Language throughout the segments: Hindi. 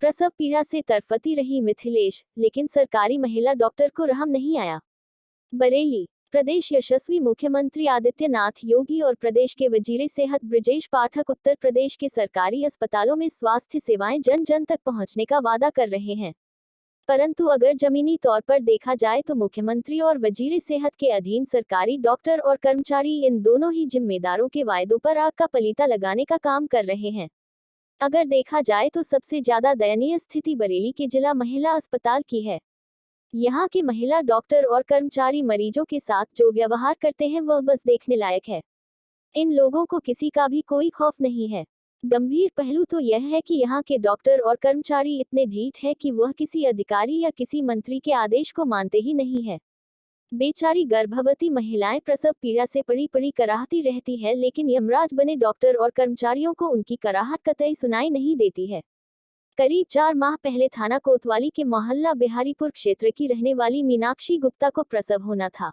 प्रसव पीड़ा से तड़पती रही मिथिलेश, लेकिन सरकारी महिला डॉक्टर को रहम नहीं आया। बरेली, प्रदेश यशस्वी मुख्यमंत्री आदित्यनाथ योगी और प्रदेश के वजीरे सेहत ब्रजेश पाठक उत्तर प्रदेश के सरकारी अस्पतालों में स्वास्थ्य सेवाएं जन जन तक पहुंचने का वादा कर रहे हैं। परंतु अगर जमीनी तौर पर देखा जाए तो मुख्यमंत्री और वजीरे सेहत के अधीन सरकारी डॉक्टर और कर्मचारी इन दोनों ही जिम्मेदारों के वायदों पर आग का पलीता लगाने का काम कर रहे हैं। अगर देखा जाए तो सबसे ज्यादा दयनीय स्थिति बरेली के जिला महिला अस्पताल की है। यहाँ के महिला डॉक्टर और कर्मचारी मरीजों के साथ जो व्यवहार करते हैं वह बस देखने लायक है। इन लोगों को किसी का भी कोई खौफ नहीं है। गंभीर पहलू तो यह है कि यहाँ के डॉक्टर और कर्मचारी इतने ढीठ है कि वह किसी अधिकारी या किसी मंत्री के आदेश को मानते ही नहीं है। बेचारी गर्भवती महिलाएं प्रसव पीड़ा से पड़ी पड़ी कराहती रहती है, लेकिन यमराज बने डॉक्टर और कर्मचारियों को उनकी कराहत कतई सुनाई नहीं देती है। करीब 4 माह पहले थाना कोतवाली के मोहल्ला बिहारीपुर क्षेत्र की रहने वाली मीनाक्षी गुप्ता को प्रसव होना था।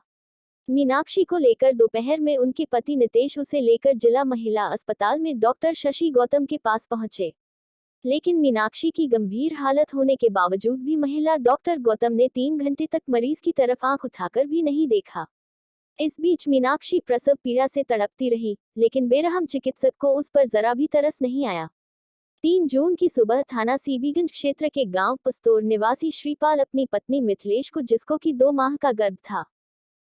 मीनाक्षी को लेकर दोपहर में उनके पति नितेश उसे लेकर जिला महिला अस्पताल में डॉक्टर शशि गौतम के पास पहुंचे, लेकिन मीनाक्षी की गंभीर हालत होने के बावजूद भी महिला डॉक्टर गौतम ने 3 घंटे तक मरीज की तरफ आंख उठाकर भी नहीं देखा। इस बीच मीनाक्षी प्रसव पीड़ा से तड़पती रही, लेकिन बेरहम चिकित्सक को उस पर जरा भी तरस नहीं आया। 3 जून की सुबह थाना सीबीगंज क्षेत्र के गांव पस्तोर निवासी श्रीपाल अपनी पत्नी मिथिलेश को, जिसको कि 2 माह का गर्भ था,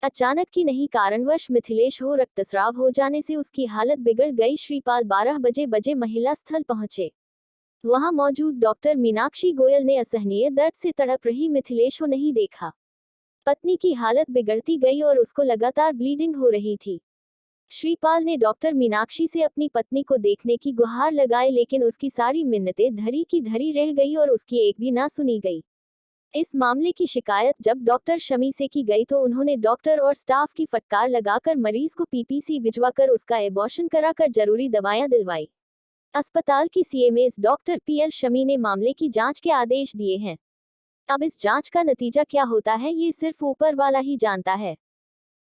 अचानक की नहीं कारणवश मिथिलेश हो रक्तस्राव हो जाने से उसकी हालत बिगड़ गई। श्रीपाल 12 बजे महिला स्थल पहुंचे। वहां मौजूद डॉक्टर मीनाक्षी गोयल ने असहनीय दर्द से तड़प रही मिथिलेश को नहीं देखा। पत्नी की हालत बिगड़ती गई और उसको लगातार ब्लीडिंग हो रही थी। श्रीपाल ने डॉक्टर मीनाक्षी से अपनी पत्नी को देखने की गुहार लगाई, लेकिन उसकी सारी मिन्नतें धरी की धरी रह गई और उसकी एक भी ना सुनी गई। इस मामले की शिकायत जब डॉक्टर शमी से की गई तो उन्होंने डॉक्टर और स्टाफ की फटकार लगाकर मरीज को पीपीसी भिजवाकर उसका एबॉर्शन कराकर जरूरी दवाएं दिलवाई। अस्पताल की सीएमएस डॉक्टर पीएल शमी ने मामले की जांच के आदेश दिए हैं। अब इस जांच का नतीजा क्या होता है ये सिर्फ ऊपर वाला ही जानता है।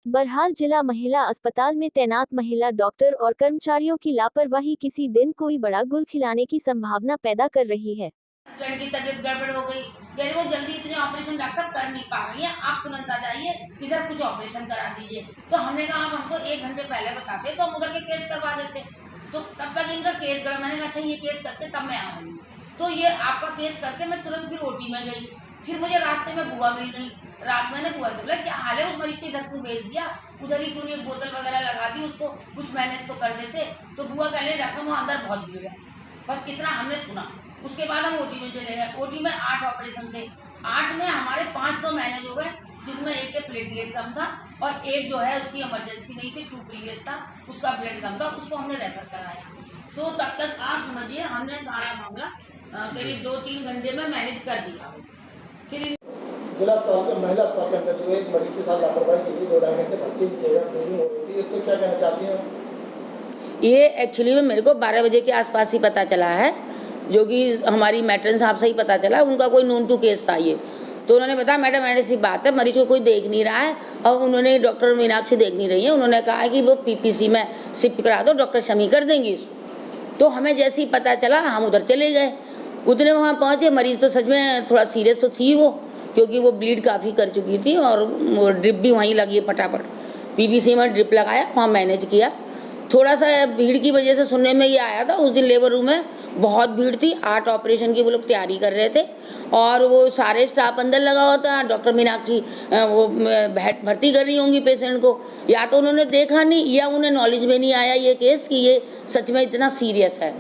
बहरहाल जिला महिला अस्पताल में तैनात महिला डॉक्टर और कर्मचारियों की लापरवाही किसी दिन कोई बड़ा गुल खिलाने की संभावना पैदा कर रही है। हस्बैंड की तबीयत गड़बड़ हो गई, यानी वो जल्दी इतने ऑपरेशन डॉक्टर साहब कर नहीं पा रही है, आप तुरंत आ जाइए, इधर कुछ ऑपरेशन करा दीजिए। तो हमने कहा आप हमको 1 घंटे पहले बताते तो हम उधर के केस करवा देते। तो तब तक इनका केस करा, मैंने कहा अच्छा ये केस करके तब मैं आऊँगी। तो ये आपका केस करके मैं तुरंत फिर ओटी में गई। फिर मुझे रास्ते में बुआ मिल गई। रात मैंने बुआ से बोला क्या हाल है, उस मरीज को इधर क्यों भेज दिया, उधर ही क्यों नहीं बोतल वगैरह लगा दी, उसको कुछ मैनेज तो कर देते। तो बुआ कह रही डॉक्टर साहब वहाँ अंदर बहुत भीड़ है। बस कितना हमने सुना। उसके बाद हम ओटी में चले गए। ओटी में 8 ऑपरेशन थे। 8 में हमारे 5 तो मैनेज हो गए, जिसमें एक के प्लेटलेट कम था और एक जो है उसकी इमरजेंसी नहीं थी, 2 प्रीवियस था, उसका ब्लड कम था, उसको हमने रेफर कराया। तो तब तक आप समझिए हमने सारा मामला करीब 2-3 घंटे में मैनेज कर दिया। फिर जिला अस्पताल के महिला अस्पताल के अंदर जो एक मरीज के साथ लापरवाही की गई, 2-2.5 घंटे भर्ती किए गए, ब्लीडिंग हो रही थी, इसको क्या कहना चाहती हैं? ये एक्चुअली में मेरे को 12 बजे के आसपास ही पता चला है, जो कि हमारी मैट्रन साहब से ही पता चला। उनका कोई नोन टू केस था ये, तो उन्होंने बताया मैडम ऐसी बात है, मरीज को कोई देख नहीं रहा है और उन्होंने डॉक्टर मीनाक्षी देख नहीं रही है, उन्होंने कहा कि वो पीपीसी में शिफ्ट करा दो, डॉक्टर शमी कर देंगी इसको। तो हमें जैसे ही पता चला हम उधर चले गए। उतने वहाँ पहुँचे, मरीज तो सच में थोड़ा सीरियस तो थी वो, क्योंकि वो ब्लीड काफ़ी कर चुकी थी और ड्रिप भी वहीं लगी है, फटाफट पीपीसी में ड्रिप लगाया, वहाँ मैनेज किया। थोड़ा सा भीड़ की वजह से सुनने में ये आया था, उस दिन लेबर रूम में बहुत भीड़ थी, 8 ऑपरेशन की वो लोग तैयारी कर रहे थे और वो सारे स्टाफ अंदर लगा हुआ था। डॉक्टर मीनाक्षी वो भर्ती कर रही होंगी पेशेंट को, या तो उन्होंने देखा नहीं या उन्हें नॉलेज में नहीं आया ये केस कि ये सच में इतना सीरियस है।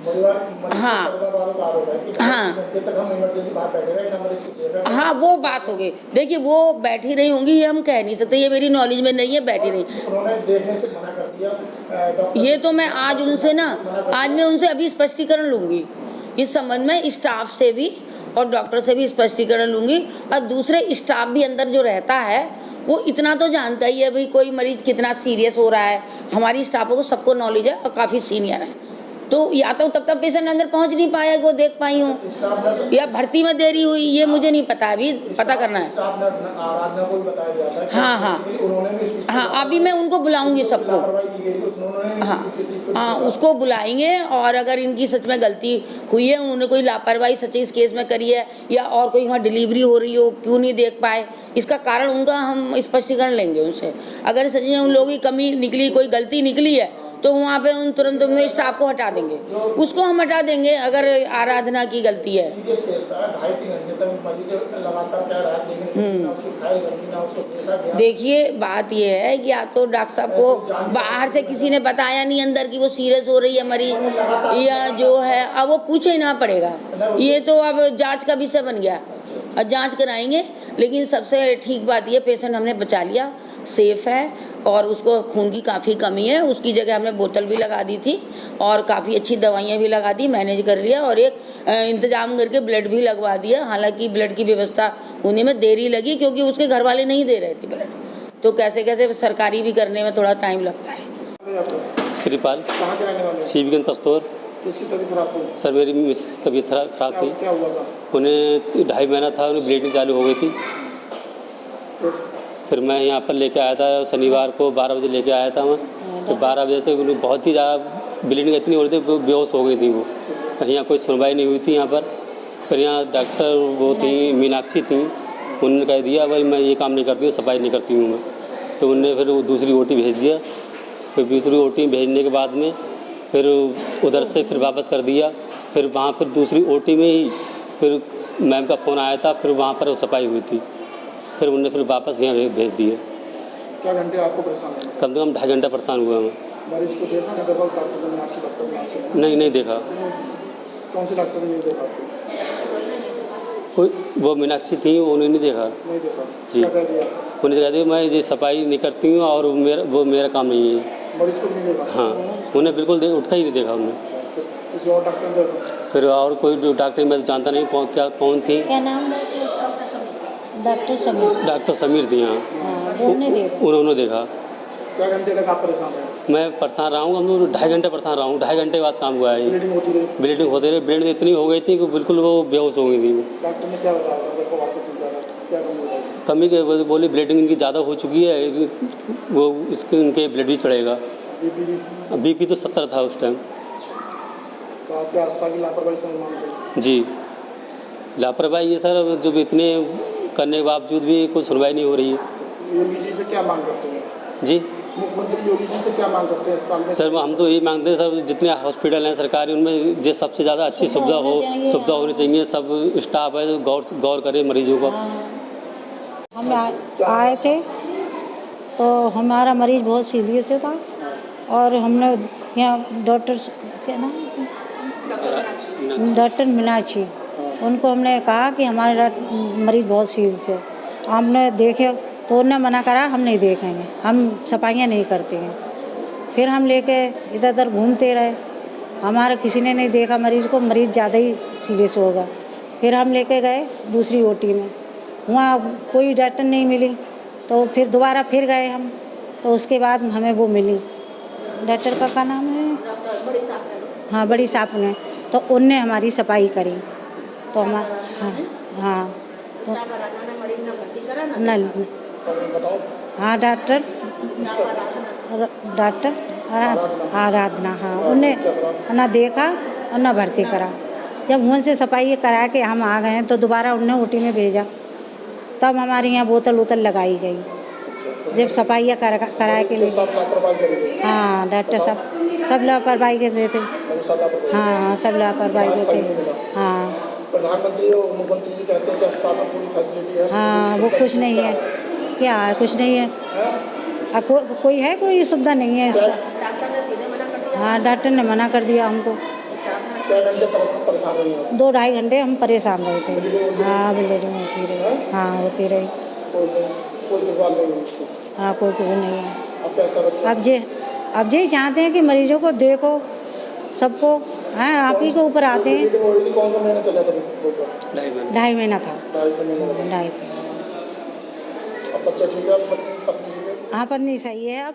हाँ वो बात हो गई। देखिए वो बैठी नहीं होंगी ये हम कह नहीं सकते, ये मेरी नॉलेज में नहीं है, बैठी नहीं। ये तो मैं आज मैं उनसे अभी स्पष्टीकरण लूँगी इस संबंध में, स्टाफ से भी और डॉक्टर से भी स्पष्टीकरण लूँगी। और दूसरे स्टाफ भी अंदर जो रहता है वो इतना तो जानता ही है भाई कोई मरीज कितना सीरियस हो रहा है। हमारी स्टाफों को सबको नॉलेज है और काफ़ी सीनियर है, तो या तो तब तक पेशेंट अंदर पहुंच नहीं पाया कि वो देख पाई हूँ, स्टाफ नर्स या भर्ती में देरी हुई, ये मुझे नहीं पता, अभी पता करना है। स्टाफ नर्स आराधना को भी बताया गया था कि हाँ, हाँ। उन्होंने भी इस चीज़ हाँ, अभी मैं उनको बुलाऊंगी सबको। लापरवाही की गई थी, उन्होंने भी हाँ, किस चीज़ को हाँ, उसको बुलाएंगे, और अगर इनकी सच में गलती हुई है, उन्होंने कोई लापरवाही सच इस केस में करी है, या और कोई वहाँ डिलीवरी हो रही हो, क्यों नहीं देख पाए, इसका कारण उनका हम स्पष्टीकरण लेंगे उनसे। अगर सच में उन लोगों की कमी निकली, कोई गलती निकली है, तो वहाँ पे उन तुरंत उन्हें स्टाफ को हटा देंगे, उसको हम हटा देंगे अगर आराधना की गलती है। सीरियस केस था, 2.5-3 घंटे तक मरीज लगातार कह रहा है, लेकिन ना उसकी फाइल बनी, ना उसको देखा गया। देखिए, बात ये है कि या तो डॉक्टर साहब को बाहर से किसी ने बताया नहीं अंदर की वो सीरियस हो रही है मरीज, या जो है अब वो पूछे ही ना पड़ेगा, ये तो अब जांच का विषय बन गया, और जांच कराएंगे। लेकिन सबसे ठीक बात ये, पेशेंट हमने बचा लिया, सेफ है, और उसको खून की काफ़ी कमी है, उसकी जगह हमने बोतल भी लगा दी थी, और काफ़ी अच्छी दवाइयाँ भी लगा दी, मैनेज कर लिया, और एक इंतजाम करके ब्लड भी लगवा दिया। हालांकि ब्लड की व्यवस्था होने में देरी लगी, क्योंकि उसके घर वाले नहीं दे रहे थे ब्लड, तो कैसे कैसे सरकारी भी करने में थोड़ा टाइम लगता है। श्रीपाल, कहाँ के रहने वाले हैं? शिवगंज पस्तौर। किसकी तबीयत खराब थी? सर मेरी मिस तबीयत खराब थी, क्या हुआ था? उन्हें 2.5 महीना था, उन्हें ब्लीडिंग चालू हो गई थी। फिर मैं यहाँ पर लेके आया था, शनिवार को 12 बजे लेके आया था मैं, तो 12 बजे तक उन्हें बहुत ही ज़्यादा ब्लीडिंग इतनी हो रही थी, बेहोश हो गई थी वो। पर यहाँ कोई सुनवाई नहीं हुई थी यहाँ पर। फिर यहाँ डॉक्टर वो थी मीनाक्षी थी, उन्होंने कह दिया भाई मैं ये काम नहीं करती हूँ, सफाई नहीं करती हूँ मैं, तो उनने फिर वो दूसरी ओटी भेज दिया। फिर दूसरी ओटी भेजने के बाद में फिर उधर से फिर वापस कर दिया। फिर वहाँ पर दूसरी ओटी में ही फिर मैम का फ़ोन आया था, फिर वहाँ पर वो सफाई हुई थी, फिर उन्होंने फिर वापस यहाँ भेज दिए। क्या घंटे आपको परेशान है? कम से कम 2.5 घंटा परेशान हुआ मैं। मरीज को देखा ना, डॉक्टर नहीं देखा। कौन से डॉक्टर ने नहीं देखा आपको? कोई वो मीनाक्षी थी, उन्होंने नहीं देखा नहीं देखा। जी। क्या कह दिया? उन्होंने कह दिया मैं ये सफाई नहीं करती हूँ, और वो मेरा काम नहीं है। मरीज को नहीं देखा? हाँ, उन्हें बिल्कुल उठा ही नहीं देखा उन्हें। किसी और डॉक्टर ने देखा? फिर और कोई जो डॉक्टर मैं जानता नहीं कौन थी। क्या नाम? डॉक्टर समीर। डॉक्टर समीर थी, हाँ, उन्होंने देखा। क्या घंटे तक आप परेशान हैं? मैं परेशान रहा हूँ, हम 2.5 घंटे परेशान रहा हूँ। 2.5 घंटे के बाद काम हुआ है। ब्लीडिंग होती रही? ब्लीडिंग होती रही, ब्लीडिंग इतनी हो गई थी कि बिल्कुल वो बेहोश हो गई थी। डॉक्टर ने क्या बताया था आपको वापस समझाया? क्या कमी बताई? कमी के बोली ब्लीडिंग इनकी ज़्यादा हो चुकी है, वो इसके इनके ब्लड भी चढ़ेगा। बीपी तो 70 था उस टाइम। तो आपके आस्था की लापरवाही समझ मानते? जी, लापरवाही है सर, जब इतने करने के बावजूद भी कोई सुनवाई नहीं हो रही है। योगी जी से क्या मांग करते हैं? जी, मुख्यमंत्री योगी जी से क्या मांग करते हैं अस्पताल में? सर हम तो यही मांगते हैं सर, जितने हॉस्पिटल हैं सरकारी, उनमें जो सबसे ज़्यादा अच्छी सुविधा होनी चाहिए। सब स्टाफ है जो गौर करे मरीजों को। हम आए थे तो हमारा मरीज़ बहुत सीरियस था, और हमने यहाँ डॉक्टर क्या नाम, डॉक्टर मीनाक्षी, उनको हमने कहा कि हमारा मरीज़ बहुत सीरियस है। हमने देखे तो उन्होंने मना करा, हम नहीं देखेंगे, हम सफाइयाँ नहीं करते हैं। फिर हम लेके इधर उधर घूमते रहे, हमारा किसी ने नहीं देखा मरीज़ को, मरीज़ ज़्यादा ही सीरियस होगा। फिर हम लेके गए दूसरी ओटी में, वहाँ कोई डॉक्टर नहीं मिली, तो फिर दोबारा फिर गए हम, तो उसके बाद हमें वो मिली, डॉक्टर का क्या नाम है, हाँ बड़ी साहब ने, तो उनने हमारी सफाई करी। तो हमारा हाँ नहीं, हाँ डॉक्टर आराधना, हाँ उन्हें ना देखा और ना भर्ती करा। जब उनसे सफाई करा के हम आ गए तो दोबारा उन्हें ओटी में भेजा, तब हमारे यहाँ बोतल वोतल लगाई गई, जब सफाइयाँ कराए के लिए। हाँ डॉक्टर साहब सब लापरवाही कर रहे थे। हाँ सब लापरवाही करते थे। हाँ प्रधानमंत्री और मुख्यमंत्री जी कहते हैं कि अस्पताल में पूरी फैसिलिटी है। हाँ वो कुछ नहीं है, क्या है, कुछ नहीं है। कोई है, कोई सुविधा नहीं है इसका। हाँ डॉक्टर ने मना कर दिया हमको। क्या घंटे परेशान रही हैं? 2-2.5 घंटे हम परेशान रहे थे। हाँ ब्लीडिंग होती रही, हाँ होती रही। कोई देखभाल नहीं हुई उसको? हाँ कोई नहीं है। अब कैसा बच्चा? अब ये चाहते हैं कि मरीजों को देखो, सबको, हाँ आप ही के ऊपर आते हैं। कौन सा महीना चला था? 2.5 महीना था। 2.5 अब बच्चा ठीक है? पत्नी ठीक है? हाँ पत्नी सही है अब।